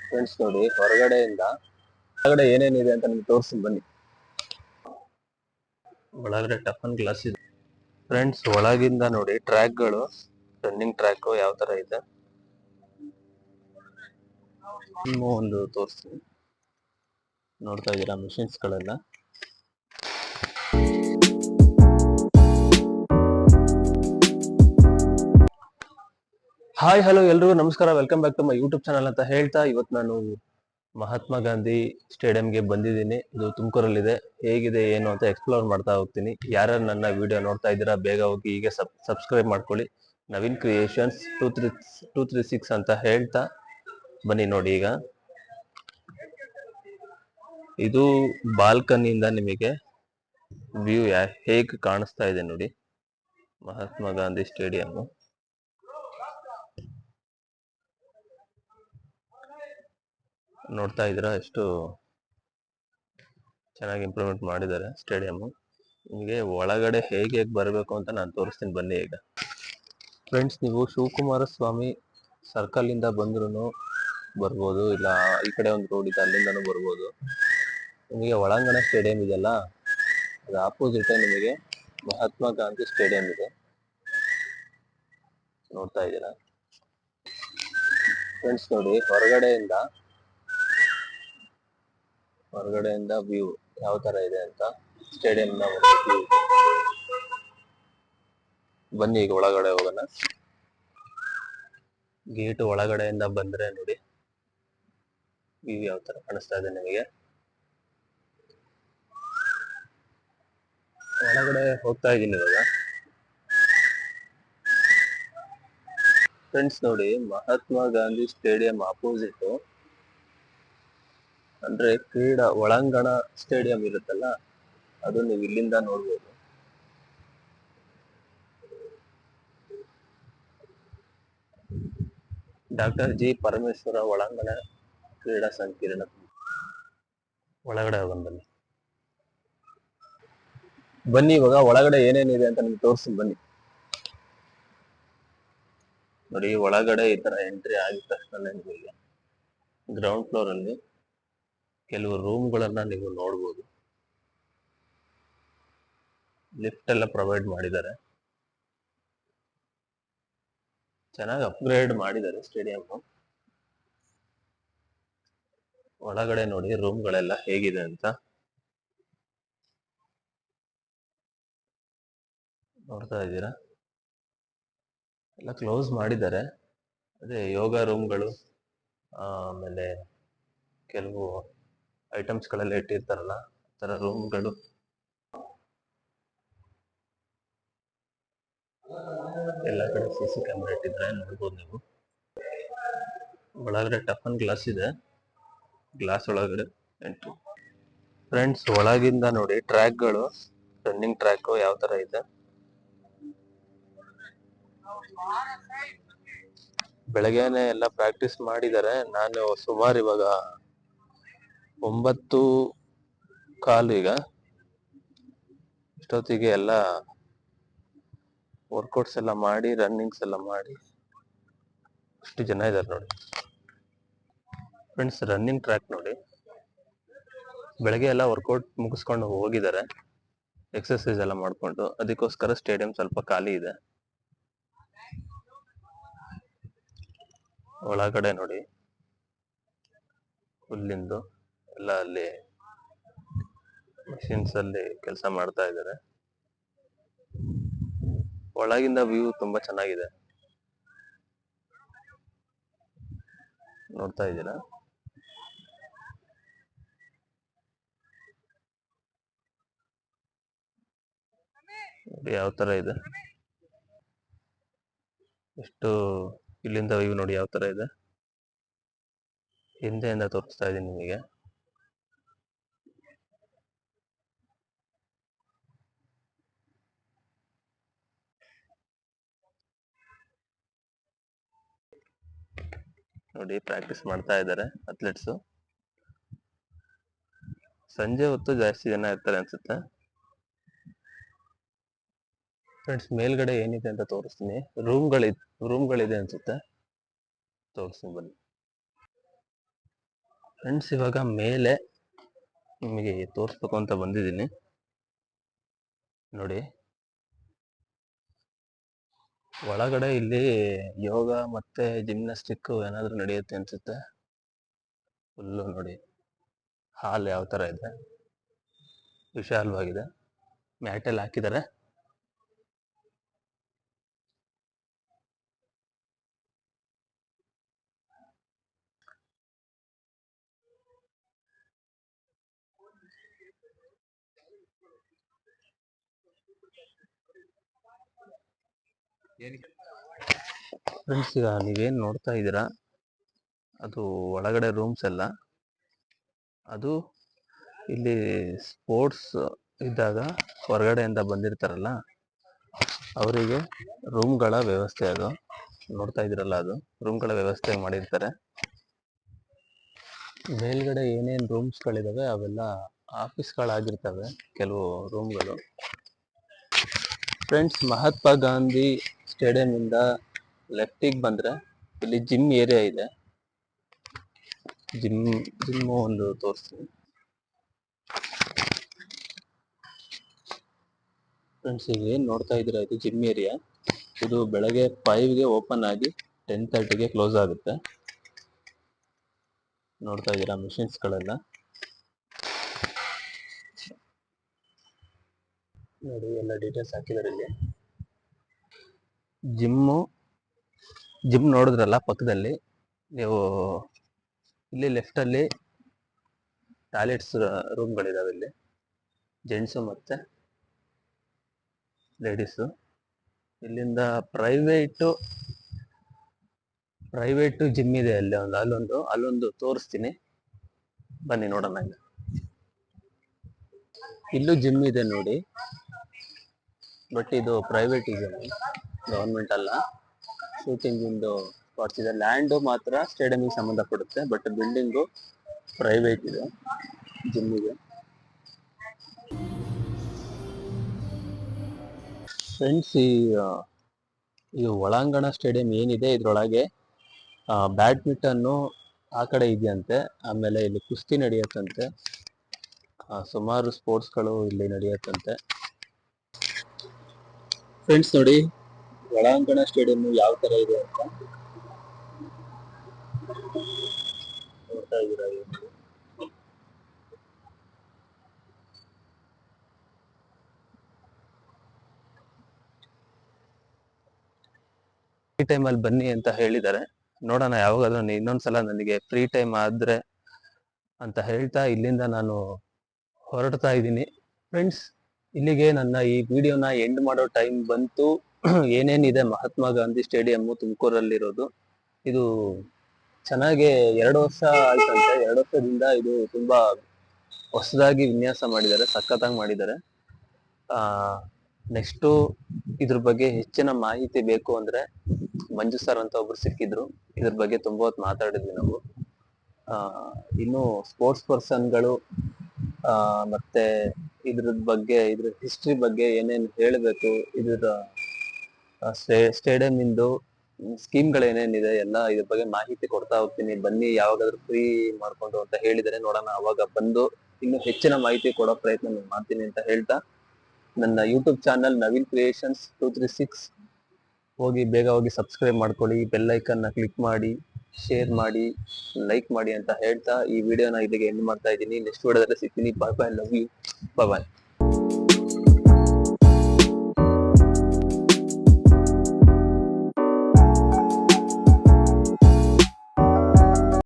Friends ನೋಡಿ, ಒಳಗಡೆ ಏನೇನಿದೆ ಅಂತ ನಿಮ್ಗೆ ತೋರಿಸ್ತೀನಿ ಬನ್ನಿ. ಒಳಗಡೆ ಟಫನ್ ಗ್ಲಾಸ್ ಇದೆ ಫ್ರೆಂಡ್ಸ್. ಒಳಗಿಂದ ನೋಡಿ ಟ್ರ್ಯಾಕ್ಗಳು, ರನ್ನಿಂಗ್ ಟ್ರ್ಯಾಕ್ ಯಾವ ತರ ಇದೆ ಒಂದು ತೋರಿಸ್ತೀನಿ. ನೋಡ್ತಾ ಇದ್ದೀರಾ ಮಿಷಿನ್ಸ್ ಗಳೆಲ್ಲ. ಹಾಯ್ ಹಲೋ ಎಲ್ರಿಗೂ ನಮಸ್ಕಾರ, welcome back to my YouTube channel ಅಂತ ಹೇಳ್ತಾ, ಇವತ್ತು ನಾನು ಮಹಾತ್ಮ ಗಾಂಧಿ ಸ್ಟೇಡಿಯಂಗೆ ಬಂದಿದ್ದೀನಿ. ಇದು ತುಮಕೂರಲ್ಲಿದೆ. ಹೇಗಿದೆ ಏನು ಅಂತ ಎಕ್ಸ್ಪ್ಲೋರ್ ಮಾಡ್ತಾ ಹೋಗ್ತೀನಿ. ಯಾರ್ಯಾರು ನನ್ನ ವಿಡಿಯೋ ನೋಡ್ತಾ ಇದ್ದೀರಾ ಬೇಗ ಹೋಗಿ ಈಗ ಸಬ್ಸ್ಕ್ರೈಬ್ ಮಾಡ್ಕೊಳ್ಳಿ. ನವೀನ್ ಕ್ರಿಯೇಷನ್ಸ್ 236 ಅಂತ ಹೇಳ್ತಾ ಬನ್ನಿ. ನೋಡಿ, ಈಗ ಇದು ಬಾಲ್ಕನಿಯಿಂದ ನಿಮಗೆ ವ್ಯೂ ಹೇಗೆ ಕಾಣಿಸ್ತಾ ಇದೆ ನೋಡಿ. ಮಹಾತ್ಮ ಗಾಂಧಿ ಸ್ಟೇಡಿಯಂ ನೋಡ್ತಾ ಇದ್ದೀರಾ, ಎಷ್ಟು ಚೆನ್ನಾಗಿ ಇಂಪ್ರೂವ್ಮೆಂಟ್ ಮಾಡಿದ್ದಾರೆ ಸ್ಟೇಡಿಯಂ. ನಿಮಗೆ ಒಳಗಡೆ ಹೇಗೆ ಬರಬೇಕು ಅಂತ ನಾನು ತೋರಿಸ್ತೀನಿ ಬನ್ನಿ. ಈಗ ಫ್ರೆಂಡ್ಸ್, ನೀವು ಶಿವಕುಮಾರ ಸ್ವಾಮಿ ಸರ್ಕಲ್ ಇಂದ ಬಂದ್ರೂ ಬರ್ಬೋದು, ಇಲ್ಲ ಈ ಕಡೆ ಒಂದು ರೋಡ್ ಇದೆ ಅಲ್ಲಿಂದನೂ ಬರ್ಬೋದು. ನಿಮಗೆ ಒಳಾಂಗಣ ಸ್ಟೇಡಿಯಂ ಇದೆಯಲ್ಲ, ಅದು ಆಪೋಸಿಟ್ ನಿಮಗೆ ಮಹಾತ್ಮ ಗಾಂಧಿ ಸ್ಟೇಡಿಯಂ ಇದೆ. ನೋಡ್ತಾ ಇದ್ದೀರಾ ಫ್ರೆಂಡ್ಸ್. ನೋಡಿ, ಹೊರಗಡೆಯಿಂದ ವ್ಯೂ ಯಾವ ತರ ಇದೆ ಅಂತ, ಸ್ಟೇಡಿಯಂನ ವ್ಯೂ. ಬನ್ನಿ ಈಗ ಒಳಗಡೆ ಹೋಗೋಣ. ಗೇಟ್ ಒಳಗಡೆಯಿಂದ ಬಂದ್ರೆ ನೋಡಿ ವ್ಯೂ ಯಾವ ತರ ಕಾಣಿಸ್ತಾ ಇದೆ ನಿಮಗೆ. ಒಳಗಡೆ ಹೋಗ್ತಾ ಇದ್ದೀನಿ ಇವಾಗ. ಫ್ರೆಂಡ್ಸ್ ನೋಡಿ, ಮಹಾತ್ಮ ಗಾಂಧಿ ಸ್ಟೇಡಿಯಂ ಆಪೋಸಿಟ್ ಅಂದ್ರೆ ಕ್ರೀಡಾ ಒಳಾಂಗಣ ಸ್ಟೇಡಿಯಂ ಇರುತ್ತಲ್ಲ, ಅದು ನೀವು ಇಲ್ಲಿಂದ ನೋಡ್ಬೋದು. ಡಾಕ್ಟರ್ ಜಿ ಪರಮೇಶ್ವರ ಒಳಾಂಗಣ ಕ್ರೀಡಾ ಸಂಕೀರ್ಣ. ಒಳಗಡೆ ಹೋಗೋಣ ಬನ್ನಿ. ಇವಾಗ ಒಳಗಡೆ ಏನೇನಿದೆ ಅಂತ ನಿಮ್ಗೆ ತೋರಿಸ್ತೀನಿ ಬನ್ನಿ. ನೋಡಿ, ಒಳಗಡೆ ಈ ತರ ಎಂಟ್ರಿ ಆಗಿದ ತಕ್ಷಣ ನಿಮಗೆ ಗ್ರೌಂಡ್ ಫ್ಲೋರ್ ಅಲ್ಲಿ ಕೆಲವು ರೂಮ್ಗಳನ್ನ ನೀವು ನೋಡ್ಬೋದು. ಲಿಫ್ಟ್ ಎಲ್ಲ ಪ್ರೊವೈಡ್ ಮಾಡಿದ್ದಾರೆ, ಚೆನ್ನಾಗಿ ಅಪ್ಗ್ರೇಡ್ ಮಾಡಿದ್ದಾರೆ ಸ್ಟೇಡಿಯಂ. ಒಳಗಡೆ ನೋಡಿ ರೂಮ್ಗಳೆಲ್ಲ ಹೇಗಿದೆ ಅಂತ ನೋಡ್ತಾ ಇದ್ದೀರಾ. ಎಲ್ಲ ಕ್ಲೋಸ್ ಮಾಡಿದ್ದಾರೆ. ಅದೇ ಯೋಗ ರೂಮ್ಗಳು, ಆಮೇಲೆ ಕೆಲವು ಐಟಮ್ಸ್ ಗಳೆಲ್ಲ ಇಟ್ಟಿರ್ತಾರಲ್ಲ ಆ ತರ ರೂಮ್ಗಳು. ಎಲ್ಲ ಕಡೆ CC ಕ್ಯಾಮೆರಾ ಇಟ್ಟಿದ್ರೆ ನೋಡ್ಬೋದು ನೀವು. ಒಳಗಡೆ ಟಫನ್ ಗ್ಲಾಸ್ ಇದೆ, ಗ್ಲಾಸ್ ಒಳಗಡೆ ಎಂಟ್ರಿ. ಫ್ರೆಂಡ್ಸ್, ಒಳಗಿಂದ ನೋಡಿ ಟ್ರ್ಯಾಕ್ಗಳು, ರನ್ನಿಂಗ್ ಟ್ರ್ಯಾಕ್ ಯಾವ ತರ ಇದೆ. ಬೆಳಗ್ಗೆನೆ ಎಲ್ಲ ಪ್ರಾಕ್ಟೀಸ್ ಮಾಡಿದ್ದಾರೆ. ನಾನು ಸುಮಾರು ಇವಾಗ 9:15 ಈಗ ಇಷ್ಟೊತ್ತಿಗೆ ಎಲ್ಲ ವರ್ಕೌಟ್ಸ್ ಎಲ್ಲ ಮಾಡಿ, ರನ್ನಿಂಗ್ಸ್ ಎಲ್ಲ ಮಾಡಿ ಅಷ್ಟು ಜನ ಇದ್ದಾರೆ ನೋಡಿ. ಫ್ರೆಂಡ್ಸ್, ರನ್ನಿಂಗ್ ಟ್ರ್ಯಾಕ್ ನೋಡಿ, ಬೆಳಗ್ಗೆ ಎಲ್ಲ ವರ್ಕೌಟ್ ಮುಗಿಸ್ಕೊಂಡು ಹೋಗಿದ್ದಾರೆ, ಎಕ್ಸರ್ಸೈಸ್ ಎಲ್ಲ ಮಾಡ್ಕೊಂಡು. ಅದಕ್ಕೋಸ್ಕರ ಸ್ಟೇಡಿಯಂ ಸ್ವಲ್ಪ ಖಾಲಿ ಇದೆ. ಒಳಗಡೆ ನೋಡಿ ಹುಲ್ಲಿಂದು ಎಲ್ಲ, ಅಲ್ಲಿ ಮಷಿನ್ಸ್ ಅಲ್ಲಿ ಕೆಲಸ ಮಾಡ್ತಾ ಇದ್ದಾರೆ. ಒಳಗಿಂದ ವ್ಯೂ ತುಂಬಾ ಚೆನ್ನಾಗಿದೆ, ನೋಡ್ತಾ ಇದ್ದೀರಾ. ನೋಡಿ ಯಾವ ತರ ಇದೆ, ಎಷ್ಟು ಇಲ್ಲಿಂದ ವ್ಯೂ ನೋಡಿ ಯಾವ ತರ ಇದೆ. ಹಿಂದೆಯಿಂದ ತೋರಿಸ್ತಾ ಇದ್ದೀನಿ ನಿಮಗೆ. ನೋಡಿ, ಪ್ರಾಕ್ಟೀಸ್ ಮಾಡ್ತಾ ಇದ್ದಾರೆ ಅಥ್ಲೆಟ್ಸ್. ಸಂಜೆ ಹೊತ್ತು ಜಾಸ್ತಿ ಜನ ಇರ್ತಾರೆ ಅನ್ಸುತ್ತೆ. ಫ್ರೆಂಡ್ಸ್, ಮೇಲ್ಗಡೆ ಏನಿದೆ ಅಂತ ತೋರಿಸ್ತೀನಿ. ರೂಮ್ಗಳಿದೆ ಅನ್ಸುತ್ತೆ, ತೋರಿಸ್ತೀನಿ ಬನ್ನಿ. ಫ್ರೆಂಡ್ಸ್, ಇವಾಗ ಮೇಲೆ ನಿಮಗೆ ತೋರಿಸ್ಬೇಕು ಅಂತ ಬಂದಿದ್ದೀನಿ. ನೋಡಿ, ಒಳಗಡೆ ಇಲ್ಲಿ ಯೋಗ ಮತ್ತೆ ಜಿಮ್ನಾಸ್ಟಿಕ್ ಏನಾದ್ರು ನಡೆಯುತ್ತೆ ಅನ್ಸುತ್ತೆ. ಫುಲ್ಲು ನೋಡಿ, ಹಾಲ್ ಯಾವ ತರ ಇದೆ, ವಿಶಾಲವಾಗಿದೆ. ಮ್ಯಾಟೆಲ್ಲ ಹಾಕಿದ್ದಾರೆ. ಫ್ರೆಂಡ್ಸ್, ಈಗ ನೀವೇನ್ ನೋಡ್ತಾ ಇದ್ದೀರಾ ಅದು ಒಳಗಡೆ ರೂಮ್ಸ್ ಎಲ್ಲ. ಅದು ಇಲ್ಲಿ ಸ್ಪೋರ್ಟ್ಸ್ ಇದ್ದಾಗ ಹೊರಗಡೆಯಿಂದ ಬಂದಿರ್ತಾರಲ್ಲ ಅವರಿಗೆ ರೂಮ್ಗಳ ವ್ಯವಸ್ಥೆ. ಅದು ನೋಡ್ತಾ ಇದ್ದೀರಲ್ಲ, ಅದು ರೂಮ್ಗಳ ವ್ಯವಸ್ಥೆ ಮಾಡಿರ್ತಾರೆ. ಮೇಲ್ಗಡೆ ಏನೇನ್ ರೂಮ್ಸ್ಗಳಿದಾವೆ ಅವೆಲ್ಲ ಆಫೀಸ್ಗಳಾಗಿರ್ತವೆ, ಕೆಲವು ರೂಮ್ಗಳು. ಫ್ರೆಂಡ್ಸ್, ಮಹಾತ್ಮ ಗಾಂಧಿ ಸ್ಟೇಡಿಯಂ ಇಂದ ಲೆಫ್ಟಿಗೆ ಬಂದ್ರೆ ಇಲ್ಲಿ ಜಿಮ್ ಏರಿಯಾ ಇದೆ. ಜಿಮ್ ಒಂದು ತೋರಿಸ್ತೀನಿ. ಫ್ರೆಂಡ್ಸ್, ಈಗ ಏನ್ ನೋಡ್ತಾ ಇದ್ದೀರಾ ಇದು ಜಿಮ್ ಏರಿಯಾ. ಇದು ಬೆಳಗ್ಗೆ 5ಗೆ ಓಪನ್ ಆಗಿ 10:30ಗೆ ಕ್ಲೋಸ್ ಆಗುತ್ತೆ. ನೋಡ್ತಾ ಇದ್ದೀರಾ ಮಿಷಿನ್ಸ್ ಗಳೆಲ್ಲ. ನೋಡಿ, ಎಲ್ಲ ಡೀಟೇಲ್ಸ್ ಹಾಕಿದ್ದಾರೆ ಇಲ್ಲಿ. ಜಿಮ್ ನೋಡಿದ್ರಲ್ಲ ಪಕ್ಕದಲ್ಲಿ, ನೀವು ಇಲ್ಲಿ ಲೆಫ್ಟ್ ಅಲ್ಲಿ ಟಾಯ್ಲೆಟ್ಸ್ ರೂಮ್ಗಳಿದಾವೆ. ಇಲ್ಲಿ ಜೆಂಟ್ಸು ಮತ್ತೆ ಲೇಡೀಸು. ಇಲ್ಲಿಂದ ಪ್ರೈವೇಟ್ ಜಿಮ್ ಇದೆ ಅಲ್ಲಿ ಅಲ್ಲೊಂದು ತೋರಿಸ್ತೀನಿ, ಬನ್ನಿ ನೋಡೋಣ. ಇಲ್ಲೂ ಜಿಮ್ ಇದೆ ನೋಡಿ, ಬಟ್ ಇದು ಪ್ರೈವೇಟ್ ಇದೆ, ಗವರ್ಮೆಂಟ್ ಅಲ್ಲ. ಶೂಟಿಂಗ್ ಇಂದು ಸ್ಪಾಟ್ಸ್ ಇದೆ. ಲ್ಯಾಂಡ್ ಮಾತ್ರ ಸ್ಟೇಡಿಯಂಗೆ ಸಂಬಂಧಪಡುತ್ತೆ, ಬಟ್ ಬಿಲ್ಡಿಂಗು ಪ್ರೈವೇಟ್ ಇದೆ ಜಿಮ್ಮಿಗೆ. ಫ್ರೆಂಡ್ಸ್, ಈ ಒಳಾಂಗಣ ಸ್ಟೇಡಿಯಂ ಏನಿದೆ ಇದ್ರೊಳಗೆ ಬ್ಯಾಡ್ಮಿಂಟನ್ನು ಆ ಕಡೆ ಇದೆಯಂತೆ. ಆಮೇಲೆ ಇಲ್ಲಿ ಕುಸ್ತಿ ನಡೆಯತ್ತಂತೆ. ಸುಮಾರು ಸ್ಪೋರ್ಟ್ಸ್ಗಳು ಇಲ್ಲಿ ನಡೆಯತ್ತಂತೆ. ಫ್ರೆಂಡ್ಸ್, ನೋಡಿ ಒಳಾಂಗಣ ಸ್ಟೇಡಿಯಂ ಯಾವ ತರ ಇದೆ ಅಂತ ನೋಡ್ತಾ ಇದ್ದೀರಾ. ಫ್ರೀ ಟೈಮಲ್ಲಿ ಬನ್ನಿ ಅಂತ ಹೇಳಿದ್ದಾರೆ. ನೋಡೋಣ, ಯಾವಾಗಾದ್ರೂ ಇನ್ನೊಂದ್ಸಲ ನನಗೆ ಫ್ರೀ ಟೈಮ್ ಆದ್ರೆ ಅಂತ ಹೇಳ್ತಾ ಇಲ್ಲಿಂದ ನಾನು ಹೊರಡ್ತಾ ಇದ್ದೀನಿ. ಫ್ರೆಂಡ್ಸ್, ಇಲ್ಲಿಗೆ ನನ್ನ ಈ ವಿಡಿಯೋನ ಎಂಡ್ ಮಾಡೋ ಟೈಮ್ ಬಂತು. ಏನೇನಿದೆ ಮಹಾತ್ಮ ಗಾಂಧಿ ಸ್ಟೇಡಿಯಂ ತುಮಕೂರಲ್ಲಿರೋದು, ಇದು ಚೆನ್ನಾಗಿ 2 ವರ್ಷ ಆಯ್ತಂತೆ. 2 ವರ್ಷದಿಂದ ಇದು ತುಂಬಾ ಹೊಸದಾಗಿ ವಿನ್ಯಾಸ ಮಾಡಿದ್ದಾರೆ, ಸಖತ್ತಾಗಿ ಮಾಡಿದ್ದಾರೆ. ನೆಕ್ಸ್ಟು ಇದ್ರ ಬಗ್ಗೆ ಹೆಚ್ಚಿನ ಮಾಹಿತಿ ಬೇಕು ಅಂದ್ರೆ ಮಂಜು ಸರ್ ಅಂತ ಒಬ್ರು ಸಿಕ್ಕಿದ್ರು. ಇದ್ರ ಬಗ್ಗೆ ತುಂಬಾ ಹೊತ್ತು ಮಾತಾಡಿದ್ವಿ ನಾವು. ಇನ್ನು ಸ್ಪೋರ್ಟ್ಸ್ ಪರ್ಸನ್ಗಳು ಮತ್ತೆ ಇದ್ರ ಬಗ್ಗೆ, ಇದ್ರ ಹಿಸ್ಟ್ರಿ ಬಗ್ಗೆ ಏನೇನು ಹೇಳಬೇಕು, ಇದ್ರ ಸ್ಟೇಡಿಯಂ ಇಂದು ಸ್ಕೀಮ್ಗಳು ಏನೇನಿದೆ ಎಲ್ಲ ಇದ್ರ ಬಗ್ಗೆ ಮಾಹಿತಿ ಕೊಡ್ತಾ ಹೋಗ್ತೀನಿ. ಬನ್ನಿ ಯಾವಾಗಾದ್ರೂ ಫ್ರೀ ಮಾಡ್ಕೊಂಡು ಅಂತ ಹೇಳಿದರೆ ನೋಡೋಣ, ಅವಾಗ ಬಂದು ಇನ್ನು ಹೆಚ್ಚಿನ ಮಾಹಿತಿ ಕೊಡೋ ಪ್ರಯತ್ನ ಮಾಡ್ತೀನಿ ಅಂತ ಹೇಳ್ತಾ, ನನ್ನ ಯೂಟ್ಯೂಬ್ ಚಾನಲ್ ನವೀನ್ ಕ್ರಿಯೇಷನ್ಸ್ 236 ಬೇಗ ಹೋಗಿ ಸಬ್ಸ್ಕ್ರೈಬ್ ಮಾಡ್ಕೊಳ್ಳಿ, ಬೆಲ್ ಐಕನ್ನ ಕ್ಲಿಕ್ ಮಾಡಿ, ಶೇರ್ ಮಾಡಿ, ಲೈಕ್ ಮಾಡಿ ಅಂತ ಹೇಳ್ತಾ ಈ ವಿಡಿಯೋನ ಇಲ್ಲಿಗೆ ಎಂಡ್ ಮಾಡ್ತಾ ಇದ್ದೀನಿ. ನೆಕ್ಸ್ಟ್ ವಿಡಿಯೋದಲ್ಲಿ ಸಿಗ್ತೀನಿ. ಬಾಯ್ ಬಾಯ್, ಲವ್ ಯು, ಬಾಯ್ ಬಾಯ್.